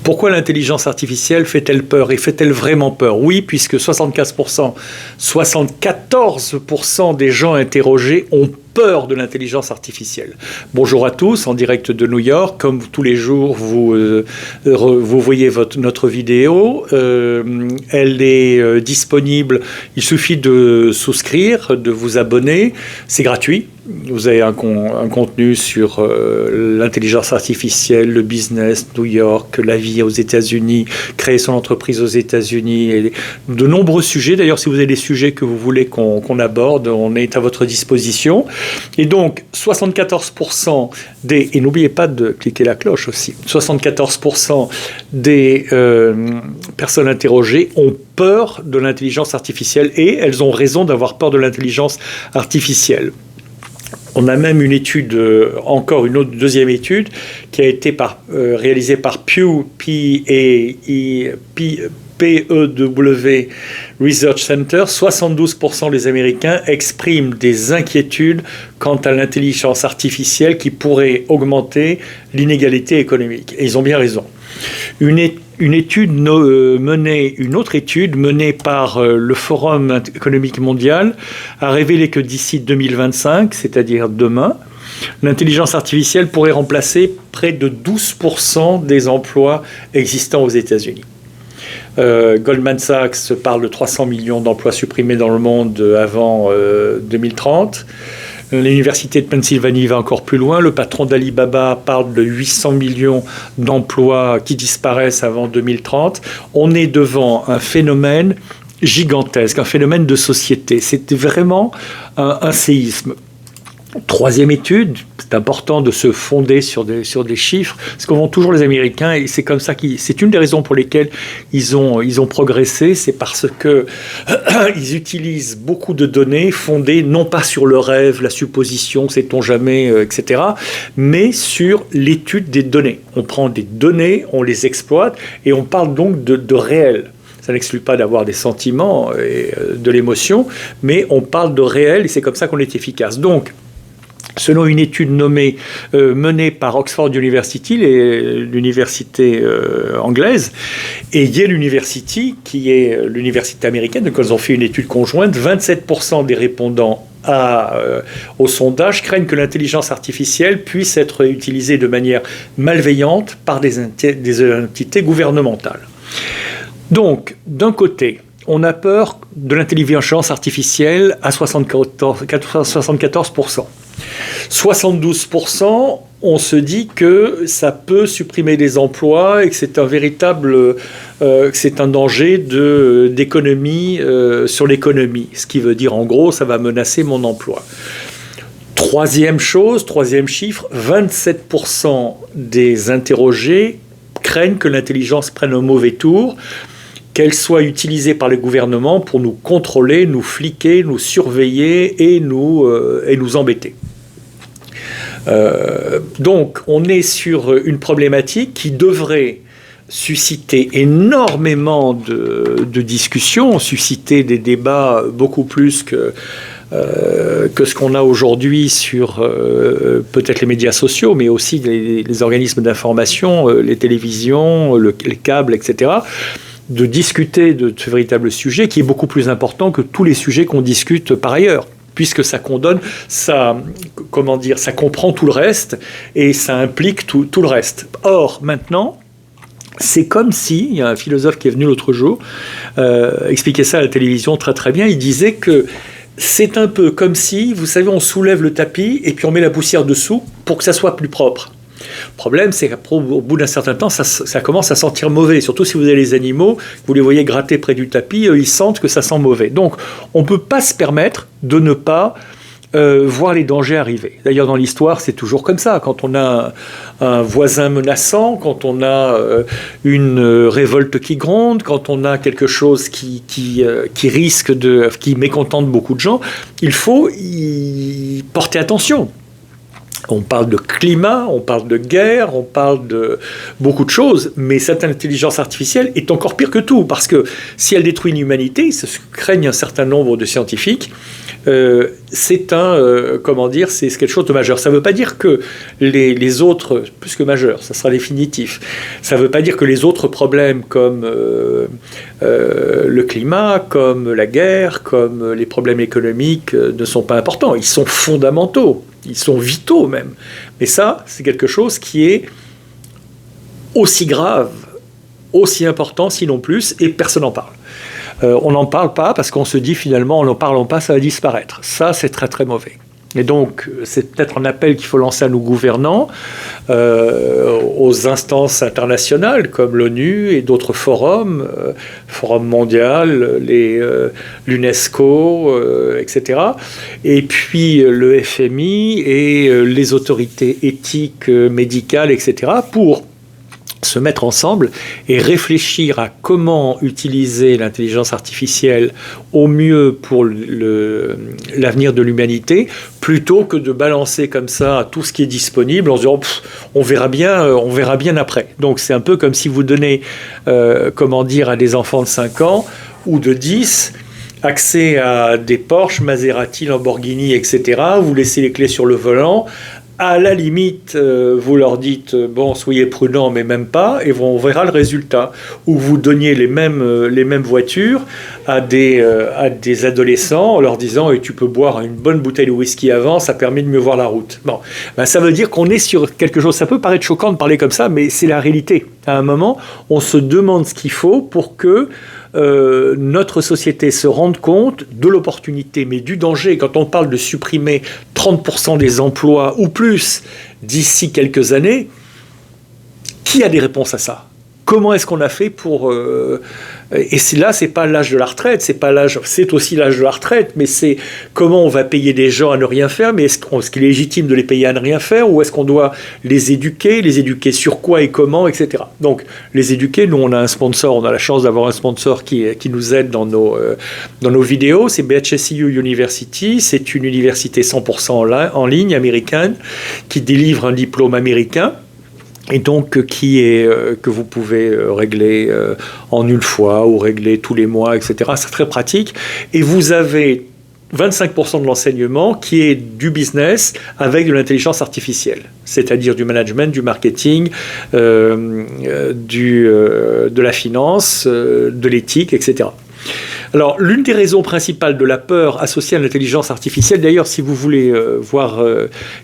Pourquoi l'intelligence artificielle fait-elle peur? Et fait-elle vraiment peur? Oui, puisque 74% des gens interrogés ont peur de l'intelligence artificielle. Bonjour à tous, en direct de New York. Comme tous les jours, vous voyez notre vidéo. Elle est disponible. Il suffit de souscrire, de vous abonner. C'est gratuit. Vous avez un contenu sur l'intelligence artificielle, le business, New York, la vie aux États-Unis, créer son entreprise aux États-Unis, et de nombreux sujets. D'ailleurs, si vous avez des sujets que vous voulez qu'on aborde, on est à votre disposition. Et donc, 74% des... Et n'oubliez pas de cliquer la cloche aussi. 74% des personnes interrogées ont peur de l'intelligence artificielle et elles ont raison d'avoir peur de l'intelligence artificielle. On a même une étude, encore une autre deuxième étude, qui a été réalisée par Pew, PEW Research Center. 72% des Américains expriment des inquiétudes quant à l'intelligence artificielle qui pourrait augmenter l'inégalité économique. Et ils ont bien raison. Une autre étude menée par le Forum économique mondial a révélé que d'ici 2025, c'est-à-dire demain, l'intelligence artificielle pourrait remplacer près de 12% des emplois existants aux États-Unis. Goldman Sachs parle de 300 millions d'emplois supprimés dans le monde avant 2030. L'université de Pennsylvanie va encore plus loin. Le patron d'Alibaba parle de 800 millions d'emplois qui disparaissent avant 2030. On est devant un phénomène gigantesque, un phénomène de société. C'est vraiment un séisme. Troisième étude, c'est important de se fonder sur des chiffres, ce que font toujours les Américains, et c'est comme ça c'est une des raisons pour lesquelles ils ont progressé, c'est parce que ils utilisent beaucoup de données fondées non pas sur le rêve, la supposition, sait-on jamais, etc., mais sur l'étude des données. On prend des données, on les exploite, et on parle donc de réel. Ça n'exclut pas d'avoir des sentiments et de l'émotion, mais on parle de réel, et c'est comme ça qu'on est efficace. Donc, selon une étude menée par Oxford University, l'université anglaise, et Yale University, qui est l'université américaine, donc ils ont fait une étude conjointe, 27% des répondants au sondage craignent que l'intelligence artificielle puisse être utilisée de manière malveillante par des entités gouvernementales. Donc, d'un côté, on a peur de l'intelligence artificielle à 74%. 72%, on se dit que ça peut supprimer des emplois et que c'est un danger d'économie sur l'économie. Ce qui veut dire, en gros, ça va menacer mon emploi. Troisième chiffre, 27% des interrogés craignent que l'intelligence prenne un mauvais tour, qu'elle soit utilisée par les gouvernements pour nous contrôler, nous fliquer, nous surveiller et nous embêter. Donc, on est sur une problématique qui devrait susciter énormément de discussions, susciter des débats beaucoup plus que ce qu'on a aujourd'hui sur peut-être les médias sociaux, mais aussi les organismes d'information, les télévisions, les câbles, etc., de discuter de ce véritable sujet qui est beaucoup plus important que tous les sujets qu'on discute par ailleurs, puisque ça condamne, ça comprend tout le reste et ça implique tout le reste. Or, maintenant, c'est comme si, il y a un philosophe qui est venu l'autre jour, expliquer ça à la télévision très très bien, il disait que c'est un peu comme si, vous savez, on soulève le tapis et puis on met la poussière dessous pour que ça soit plus propre. Le problème, c'est qu'au bout d'un certain temps, ça commence à sentir mauvais. Surtout si vous avez les animaux, vous les voyez gratter près du tapis, ils sentent que ça sent mauvais. Donc, on ne peut pas se permettre de ne pas voir les dangers arriver. D'ailleurs, dans l'histoire, c'est toujours comme ça. Quand on a un voisin menaçant, quand on a une révolte qui gronde, quand on a quelque chose qui mécontente beaucoup de gens, il faut y porter attention. On parle de climat, on parle de guerre, on parle de beaucoup de choses, mais cette intelligence artificielle est encore pire que tout, parce que si elle détruit l'humanité, c'est ce que craignent un certain nombre de scientifiques, c'est c'est quelque chose de majeur. Ça ne veut pas dire que les autres, plus que majeur, ça sera définitif. Ça ne veut pas dire que les autres problèmes comme le climat, comme la guerre, comme les problèmes économiques ne sont pas importants. Ils sont fondamentaux, ils sont vitaux même. Mais ça, c'est quelque chose qui est aussi grave, aussi important, sinon plus, et personne n'en parle. On n'en parle pas parce qu'on se dit finalement, en n'en parlant pas, ça va disparaître. Ça, c'est très très mauvais. Et donc, c'est peut-être un appel qu'il faut lancer à nos gouvernants, aux instances internationales comme l'ONU et d'autres forums, Forum mondial, l'UNESCO, etc. Et puis le FMI et les autorités éthiques, médicales, etc. pour se mettre ensemble et réfléchir à comment utiliser l'intelligence artificielle au mieux pour l'avenir de l'humanité, plutôt que de balancer comme ça tout ce qui est disponible en se disant on verra bien après. Donc c'est un peu comme si vous donnez à des enfants de 5 ans ou de 10 accès à des Porsche, Maserati, Lamborghini, etc. Vous laissez les clés sur le volant. À la limite, vous leur dites bon, soyez prudents, mais même pas, et on verra le résultat. Ou vous donniez les mêmes voitures à des adolescents en leur disant et tu peux boire une bonne bouteille de whisky avant, ça permet de mieux voir la route. Bon, ça veut dire qu'on est sur quelque chose. Ça peut paraître choquant de parler comme ça, mais c'est la réalité. À un moment, on se demande ce qu'il faut pour que notre société se rende compte de l'opportunité, mais du danger. Quand on parle de supprimer 30% des emplois ou plus d'ici quelques années, qui a des réponses à ça ? Comment est-ce qu'on a fait pour... Et là, c'est pas l'âge de la retraite, c'est aussi l'âge de la retraite, mais c'est comment on va payer des gens à ne rien faire, mais est-ce qu'il est légitime de les payer à ne rien faire, ou est-ce qu'on doit les éduquer sur quoi et comment, etc. Donc, les éduquer, nous, on a un sponsor, on a la chance d'avoir un sponsor qui nous aide dans nos vidéos, c'est BHSU University, c'est une université 100% en ligne américaine, qui délivre un diplôme américain, et donc que vous pouvez régler en une fois ou régler tous les mois, etc. C'est très pratique. Et vous avez 25% de l'enseignement qui est du business avec de l'intelligence artificielle, c'est-à-dire du management, du marketing, de la finance, de l'éthique, etc. Alors, l'une des raisons principales de la peur associée à l'intelligence artificielle, d'ailleurs, si vous voulez voir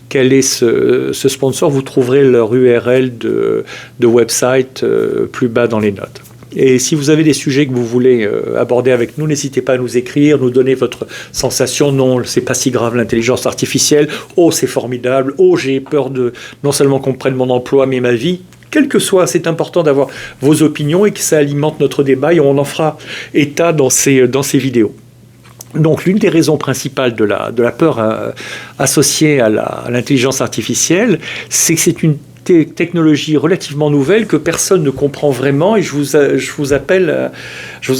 quel est ce sponsor, vous trouverez leur URL de website plus bas dans les notes. Et si vous avez des sujets que vous voulez aborder avec nous, n'hésitez pas à nous écrire, nous donner votre sensation. Non, c'est pas si grave l'intelligence artificielle. Oh, c'est formidable. Oh, j'ai peur non seulement qu'on prenne mon emploi, mais ma vie. Quel que soit, c'est important d'avoir vos opinions et que ça alimente notre débat et on en fera état dans ces vidéos. Donc l'une des raisons principales de la peur associée à l'intelligence artificielle, c'est que c'est une technologie relativement nouvelle que personne ne comprend vraiment, et je vous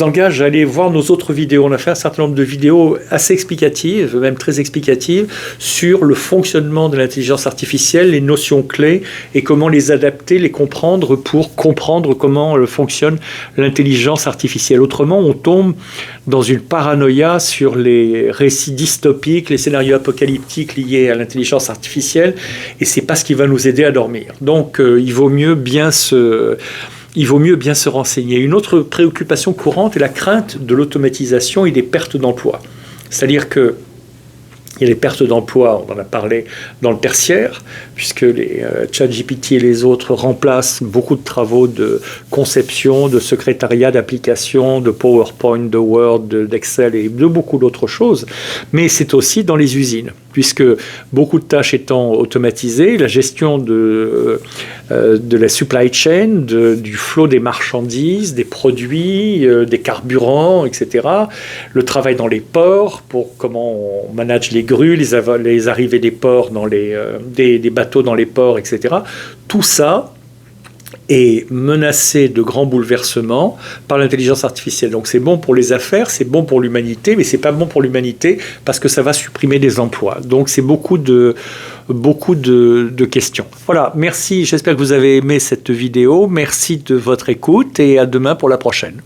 engage à aller voir nos autres vidéos. On a fait un certain nombre de vidéos assez explicatives, même très explicatives, sur le fonctionnement de l'intelligence artificielle, les notions clés et comment les adapter, les comprendre pour comprendre comment fonctionne l'intelligence artificielle. Autrement, on tombe dans une paranoïa sur les récits dystopiques, les scénarios apocalyptiques liés à l'intelligence artificielle, et c'est pas ce qui va nous aider à dormir. Donc, il vaut mieux bien se renseigner. Une autre préoccupation courante est la crainte de l'automatisation et des pertes d'emploi. C'est-à-dire que il y a les pertes d'emploi, on en a parlé dans le tertiaire, puisque les ChatGPT et les autres remplacent beaucoup de travaux de conception, de secrétariat, d'application, de PowerPoint, de Word, d'Excel et de beaucoup d'autres choses. Mais c'est aussi dans les usines, puisque beaucoup de tâches étant automatisées, la gestion de la supply chain, du flot des marchandises, des produits, des carburants, etc. Le travail dans les ports, pour comment on manage les grues, les arrivées des ports des bateaux dans les ports, etc. Tout ça est menacé de grands bouleversements par l'intelligence artificielle. Donc c'est bon pour les affaires, c'est bon pour l'humanité, mais c'est pas bon pour l'humanité parce que ça va supprimer des emplois. Donc c'est beaucoup de questions. Voilà, merci, j'espère que vous avez aimé cette vidéo. Merci de votre écoute et à demain pour la prochaine.